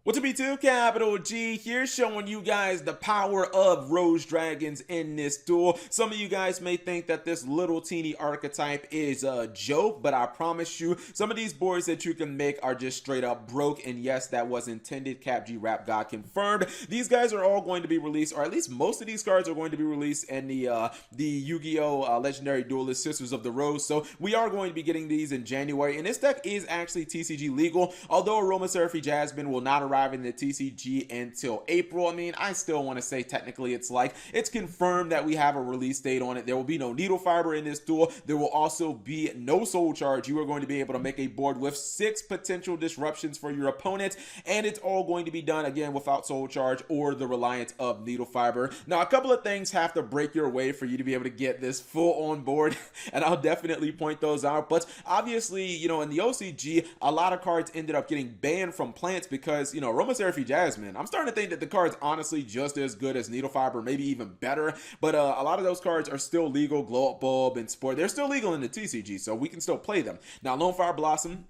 What's up, B2? Capital G here, showing you guys the power of Rose Dragons in this duel. Some of you guys may think that this little teeny archetype is a joke, but I promise you, some of these boards that you can make are just straight up broke. And yes, that was intended. Cap G Rap God confirmed. These guys are all going to be released, or at least most of these cards are going to be released in the Yu-Gi-Oh! Legendary Duelist Sisters of the Rose. So we are going to be getting these in January, and this deck is actually TCG legal. Although Aromatherapy Jasmine will not arrive in the TCG until April. I mean, I still want to say technically it's confirmed that we have a release date on it. There will be no needle fiber in this duel. There will also be no soul charge. You are going to be able to make a board with 6 potential disruptions for your opponent, and it's all going to be done again without soul charge or the reliance of needle fiber. Now, a couple of things have to break your way for you to be able to get this full on board, and I'll definitely point those out. But obviously, you know, in the OCG, a lot of cards ended up getting banned from plants because, you know, Aromatherapy Jasmine, I'm starting to think that the card's honestly just as good as Needle Fiber, maybe even better. But a lot of those cards are still legal. Glow Up Bulb and Sport, they're still legal in the TCG, so we can still play them. Now, Lone Fire Blossom,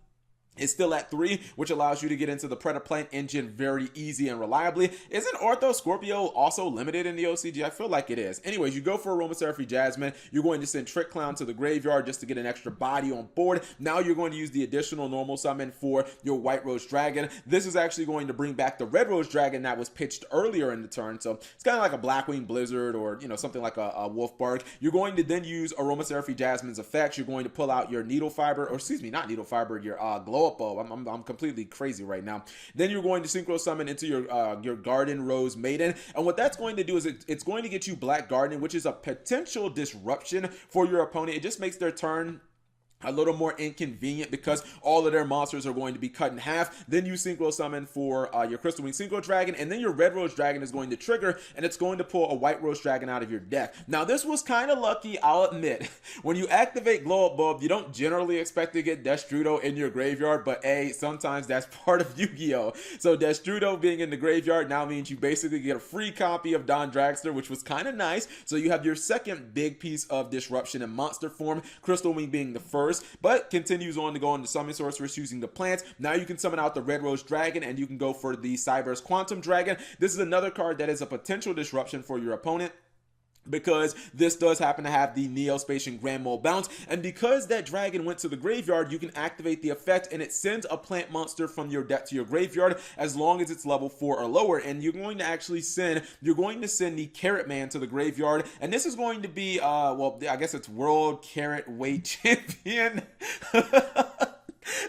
it's still at 3, which allows you to get into the Predaplant engine very easy and reliably. Isn't Ortho Scorpio also limited in the OCG? I feel like it is. Anyways, you go for Aromatherapy Jasmine. You're going to send Trick Clown to the graveyard just to get an extra body on board. Now you're going to use the additional normal summon for your White Rose Dragon. This is actually going to bring back the Red Rose Dragon that was pitched earlier in the turn. So it's kind of like a Blackwing Blizzard or, you know, something like a Wolf Bark. You're going to then use Aromatherapy Jasmine's effects. You're going to pull out your Needle Fiber, or excuse me, not Needle Fiber, your Glow Up Bulb. I'm completely crazy right now. Then you're going to Synchro Summon into your Garden Rose Maiden, and what that's going to do is it's going to get you Black Garden, which is a potential disruption for your opponent. It just makes their turn a little more inconvenient because all of their monsters are going to be cut in half. Then you Synchro Summon for your Crystal Wing Synchro Dragon, and then your Red Rose Dragon is going to trigger, and it's going to pull a White Rose Dragon out of your deck. Now, this was kind of lucky, I'll admit. When you activate Glow Up Bulb, you don't generally expect to get Destrudo in your graveyard, but sometimes that's part of Yu-Gi-Oh! So Destrudo being in the graveyard now means you basically get a free copy of Don Dragster, which was kind of nice. So you have your second big piece of disruption in monster form, Crystal Wing being the first, but continues on to go into Summon Sorceress using the plants. Now you can summon out the Red Rose Dragon, and you can go for the Cyberse Quantum Dragon. This is another card that is a potential disruption for your opponent, because this does happen to have the Neo-Spacian Grand Mole bounce, and because that dragon went to the graveyard, you can activate the effect, and it sends a plant monster from your deck to your graveyard as long as it's level 4 or lower. And you're going to send the Carrot Man to the graveyard, and this is going to be well, I guess it's World Carrot Weight Champion.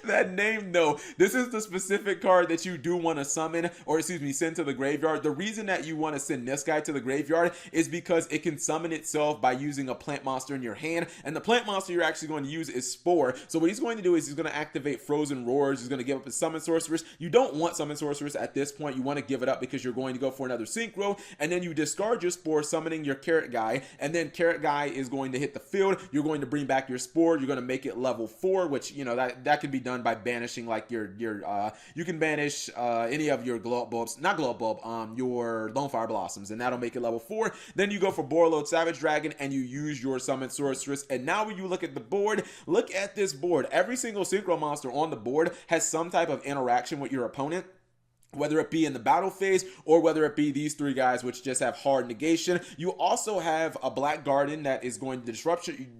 That name, though, this is the specific card that you do want to summon, or excuse me, send to the graveyard. The reason that you want to send this guy to the graveyard is because it can summon itself by using a plant monster in your hand, and the plant monster you're actually going to use is Spore. So what he's going to do is he's going to activate Frozen Roars. He's going to give up his Summon Sorceress. You don't want Summon Sorceress at this point. You want to give it up because you're going to go for another Synchro, and then you discard your Spore, summoning your Carrot Guy, and then Carrot Guy is going to hit the field. You're going to bring back your Spore. You're going to make it level 4, which, you know, that can be done by banishing like your you can banish any of your Glow Up Bulbs, not Glow Up Bulb, your Lone Fire Blossoms, and that'll make it level 4. Then you go for Borreload Savage Dragon, and you use your Summon Sorceress. And now when you look at the board, look at this board. Every single Synchro monster on the board has some type of interaction with your opponent, whether it be in the battle phase or whether it be these 3 guys which just have hard negation. You also have a Black Garden that is going to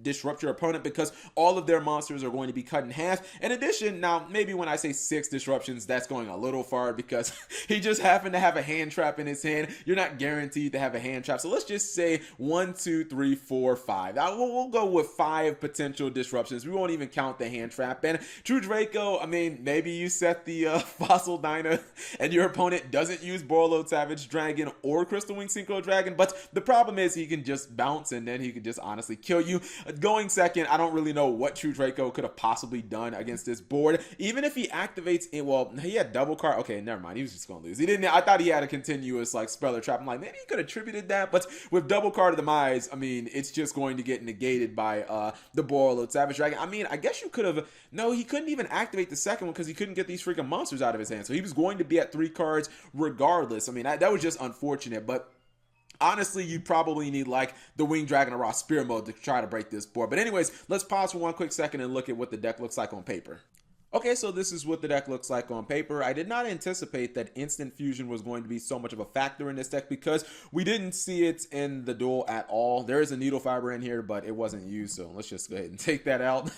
disrupt your opponent because all of their monsters are going to be cut in half. In addition, now maybe when I say 6 disruptions, that's going a little far because he just happened to have a hand trap in his hand. You're not guaranteed to have a hand trap. So let's just say 1, 2, 3, 4, 5. Now, we'll go with 5 potential disruptions. We won't even count the hand trap. And True Draco, I mean, maybe you set the Fossil Dyna and your opponent doesn't use Borreload Savage Dragon or Crystal Wing Synchro Dragon, but the problem is he can just bounce and then he can just honestly kill you. Going second, I don't really know what True Draco could have possibly done against this board. Even if he activates it, well, he had double card. Okay, never mind. He was just going to lose. He didn't. I thought he had a continuous like Speller Trap. I'm like, maybe he could have attributed that, but with double card of Demise, I mean, it's just going to get negated by the Borreload Savage Dragon. I mean, I guess you could have. No, he couldn't even activate the second one because he couldn't get these freaking monsters out of his hand. So he was going to be at 3 cards regardless. I mean, that was just unfortunate, but honestly, you probably need like the Winged Dragon or Raw Spear mode to try to break this board. But anyways, let's pause for one quick second and look at what the deck looks like on paper. Okay, so this is what the deck looks like on paper. I did not anticipate that instant fusion was going to be so much of a factor in this deck because we didn't see it in the duel at all. There is a needle fiber in here, but it wasn't used, so let's just go ahead and take that out.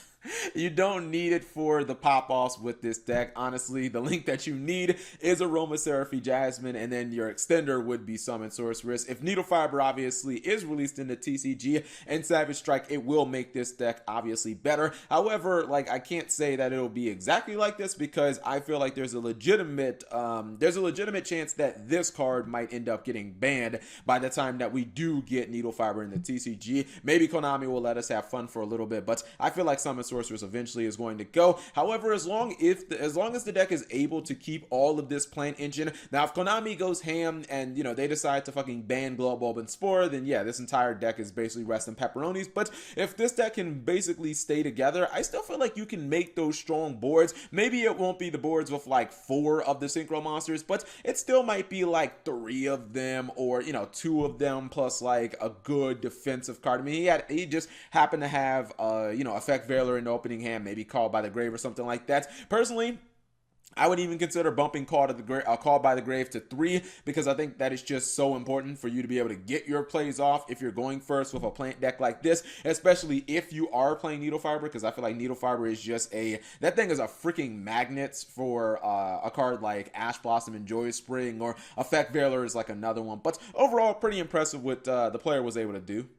You don't need it for the pop-offs with this deck. Honestly, the link that you need is Aromatherapy Jasmine, and then your extender would be Summon Sorceress. If Needle Fiber obviously is released into TCG and Savage Strike, it will make this deck obviously better. However, like, I can't say that it'll be exactly like this because I feel like there's a legitimate chance that this card might end up getting banned by the time that we do get Needle Fiber in the TCG. Maybe Konami will let us have fun for a little bit, but I feel like Summon Sorceress eventually is going to go. However, as long as the deck is able to keep all of this plant engine, now if Konami goes ham and they decide to fucking ban Glow Bulb and Spore, then yeah, this entire deck is basically resting pepperonis. But if this deck can basically stay together, I still feel like you can make those strong boards. Maybe it won't be the boards with like 4 of the synchro monsters, but it still might be like 3 of them, or 2 of them plus like a good defensive card. I mean, he just happened to have Effect Veiler in the opening hand, maybe Called by the Grave or something like that. Personally, I would even consider bumping Called by the Grave to 3 because I think that is just so important for you to be able to get your plays off if you're going first with a plant deck like this, especially if you are playing Needle Fiber, because I feel like Needle Fiber is just that thing is a freaking magnet for a card like Ash Blossom and Joyous Spring, or Effect Veiler is like another one. But overall, pretty impressive what the player was able to do.